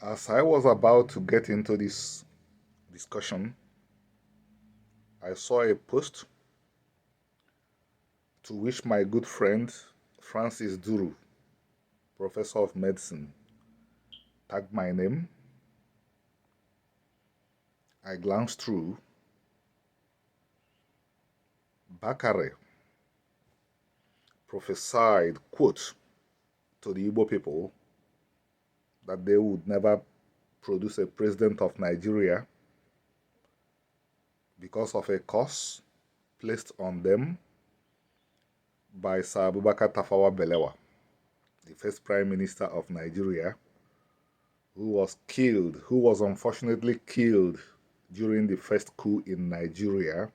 As I was about to get into this discussion, I saw a post to which my good friend Francis Duru, professor of medicine, tagged my name. I glanced through. Bakare prophesied, quote, to the Igbo people that they would never produce a president of Nigeria because of a curse placed on them by Sir Abubakar Tafawa Balewa, the first Prime Minister of Nigeria, who was unfortunately killed during the first coup in Nigeria.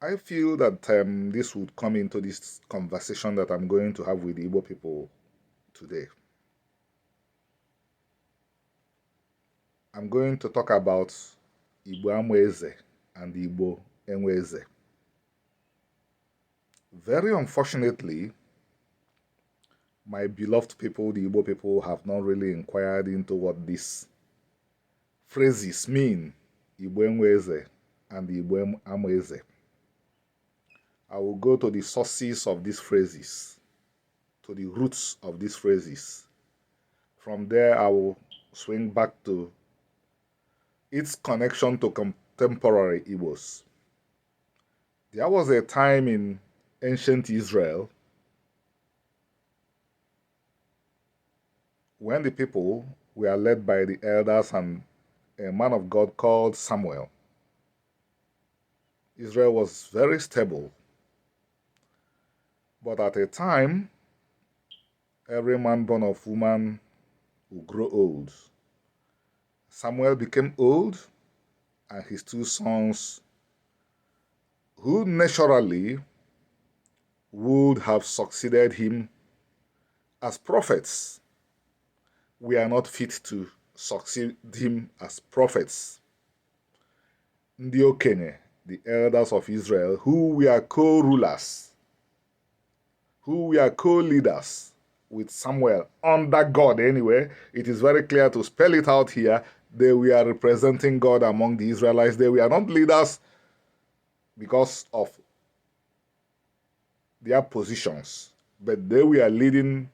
I feel that this would come into this conversation that I'm going to have with the Igbo people today. I'm going to talk about Igbo Amweze and Igbo Enweze. Very unfortunately, my beloved people, the Igbo people, have not really inquired into what these phrases mean, Igbo Enweze and Igbo Amweze. I will go to the sources of these phrases, to the roots of these phrases. From there, I will swing back to its connection to contemporary Igbos. There was a time in ancient Israel when the people were led by the elders and a man of God called Samuel. Israel was very stable. But at a time, every man born of woman will grow old. Samuel became old, and his two sons, who naturally would have succeeded him as prophets, were not fit to succeed him as prophets. Ndị okenye, the elders of Israel, who were co-rulers, who were co-leaders with Samuel under God anyway. It is very clear to spell it out here. They were representing God among the Israelites. They were not leaders because of their positions, but they were leading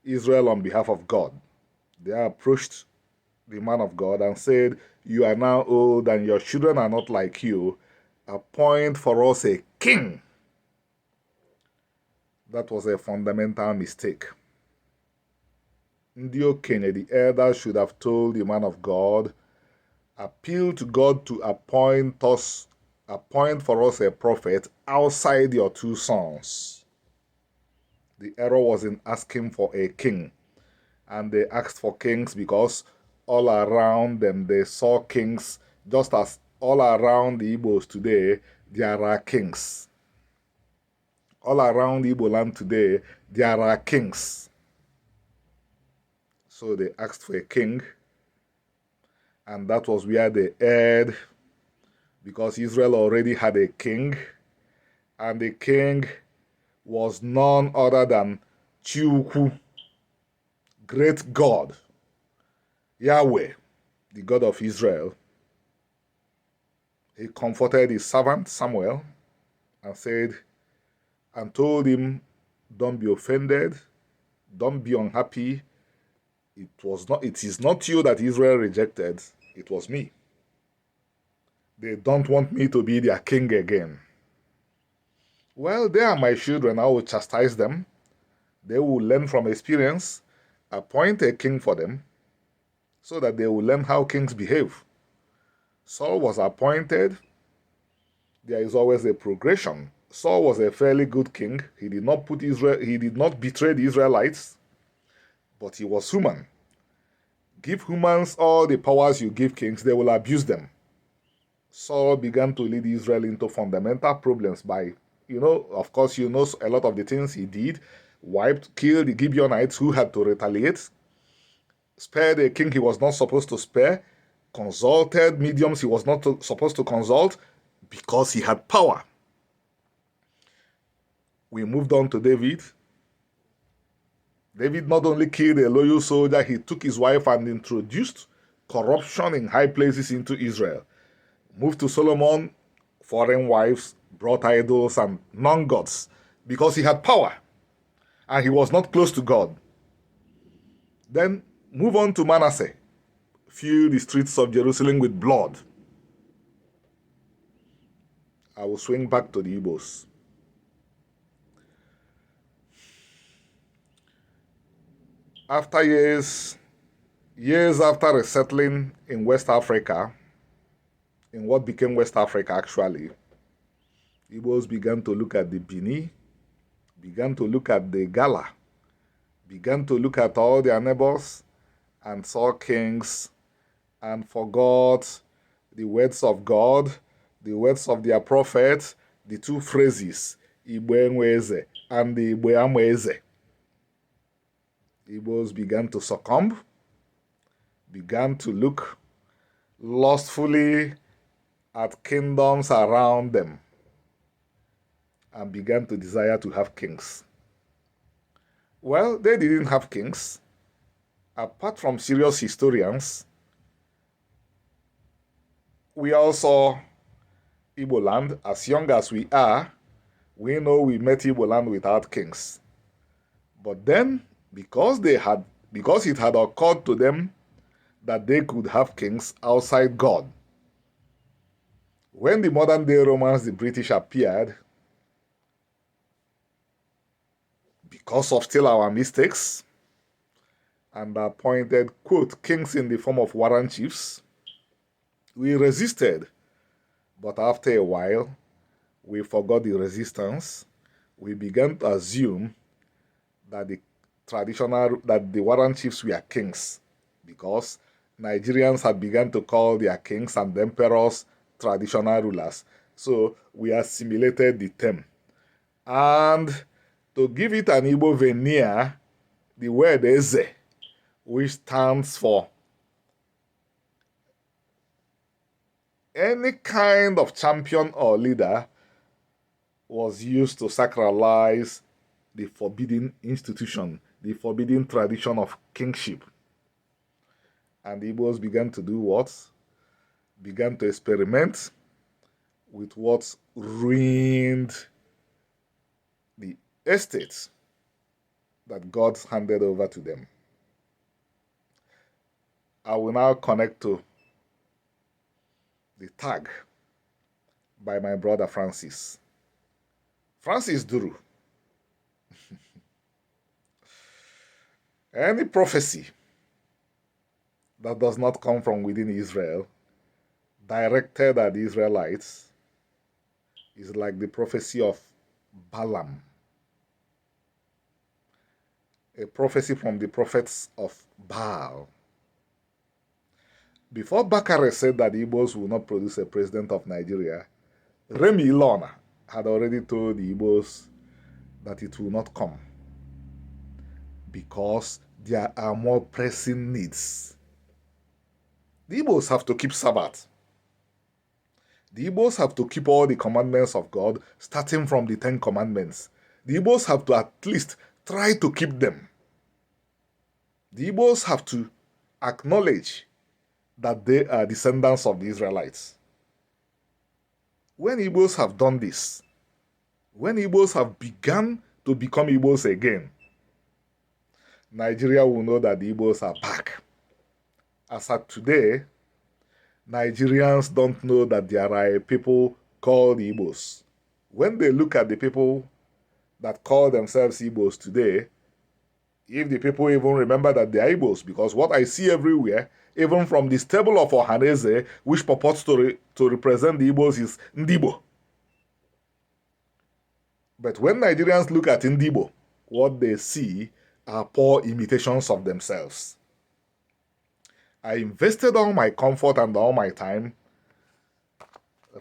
Israel on behalf of God. They approached the man of God and said, "You are now old and your children are not like you. Appoint for us a king." That was a fundamental mistake. Ndị okenye, the elders, should have told the man of God, appeal to God to appoint for us a prophet outside your two sons. The error was in asking for a king. And they asked for kings because all around them they saw kings, just as all around the Igbos today there are kings. All around Igbo land today, there are kings. So they asked for a king, and that was where they erred, because Israel already had a king, and the king was none other than Chiukwu, great God, Yahweh, the God of Israel. He comforted his servant Samuel and told him, don't be offended, don't be unhappy. It is not you that Israel rejected, it was me. They don't want me to be their king again. Well, they are my children, I will chastise them. They will learn from experience, appoint a king for them, so that they will learn how kings behave. Saul was appointed. There is always a progression. Saul was a fairly good king. He did not betray the Israelites, but he was human. Give humans all the powers you give kings, they will abuse them. Saul began to lead Israel into fundamental problems by, of course, a lot of the things he did. Killed the Gibeonites who had to retaliate, spared a king he was not supposed to spare, consulted mediums he was not supposed to consult because he had power. We moved on to David. David not only killed a loyal soldier, he took his wife and introduced corruption in high places into Israel. Moved to Solomon, foreign wives, brought idols and non-gods because he had power and he was not close to God. Then move on to Manasseh, fill the streets of Jerusalem with blood. I will swing back to the Igbos. After years after resettling in West Africa, in what became West Africa actually, Igbos began to look at the Bini, began to look at the Gala, began to look at all their neighbors and saw kings and forgot the words of God, the words of their prophet, the two phrases, Igbo Enweze and the Igbo Amweze. Igbos began to succumb, began to look lustfully at kingdoms around them, and began to desire to have kings. Well, they didn't have kings. Apart from serious historians, we all saw Igbo land. As young as we are, we know we met Igbo land without kings. But then, because it had occurred to them that they could have kings outside God, when the modern day Romans, the British, appeared, because of still our mistakes, and appointed, quote, kings in the form of warrant chiefs, we resisted. But after a while, we forgot the resistance. We began to assume that the warrant chiefs were kings, because Nigerians had begun to call their kings and emperors traditional rulers. So we assimilated the term. And to give it an Igbo veneer, the word Eze, which stands for any kind of champion or leader, was used to sacralize the forbidden institution, the forbidden tradition of kingship. And the Igbos began to do what? Began to experiment with what ruined the estates that God handed over to them. I will now connect to the tag by my brother Francis. Francis Duru. Any prophecy that does not come from within Israel, directed at the Israelites, is like the prophecy of Balaam, a prophecy from the prophets of Baal. Before Bakare said that the Igbos will not produce a president of Nigeria, Remy Ilona had already told the Igbos that it will not come because there are more pressing needs. The Igbos have to keep Sabbath. The Igbos have to keep all the commandments of God, starting from the 10 commandments. The Igbos have to at least try to keep them. The Igbos have to acknowledge that they are descendants of the Israelites. When Igbos have done this, when Igbos have begun to become Igbos again, Nigeria will know that the Igbos are back. As at today, Nigerians don't know that there are a people called Igbos. When they look at the people that call themselves Igbos today, if the people even remember that they are Igbos, because what I see everywhere, even from the stable of Ohaneze, which purports to represent the Igbos, is Ndibo. But when Nigerians look at Ndibo, what they see are poor imitations of themselves. I invested all my comfort and all my time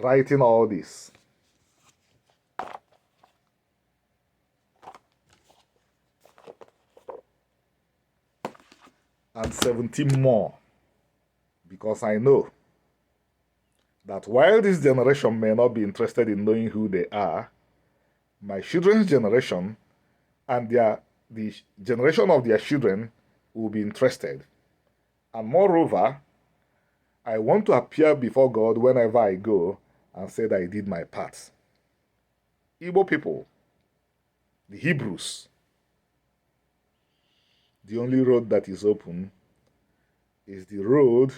writing all this. And 17 more, because I know that while this generation may not be interested in knowing who they are, my children's generation and their the generation of their children will be interested. And moreover, I want to appear before God whenever I go and say that I did my part. Igbo people, the Hebrews, the only road that is open is the road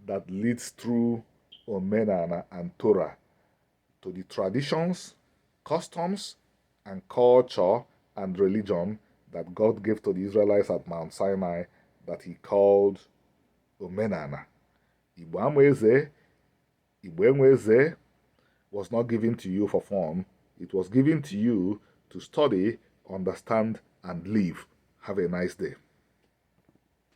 that leads through Omenana and Torah to the traditions, customs, and culture and religion that God gave to the Israelites at Mount Sinai that he called Omenana. Igbo Amweze, Igbo Enweze was not given to you for fun. It was given to you to study, understand, and live. Have a nice day.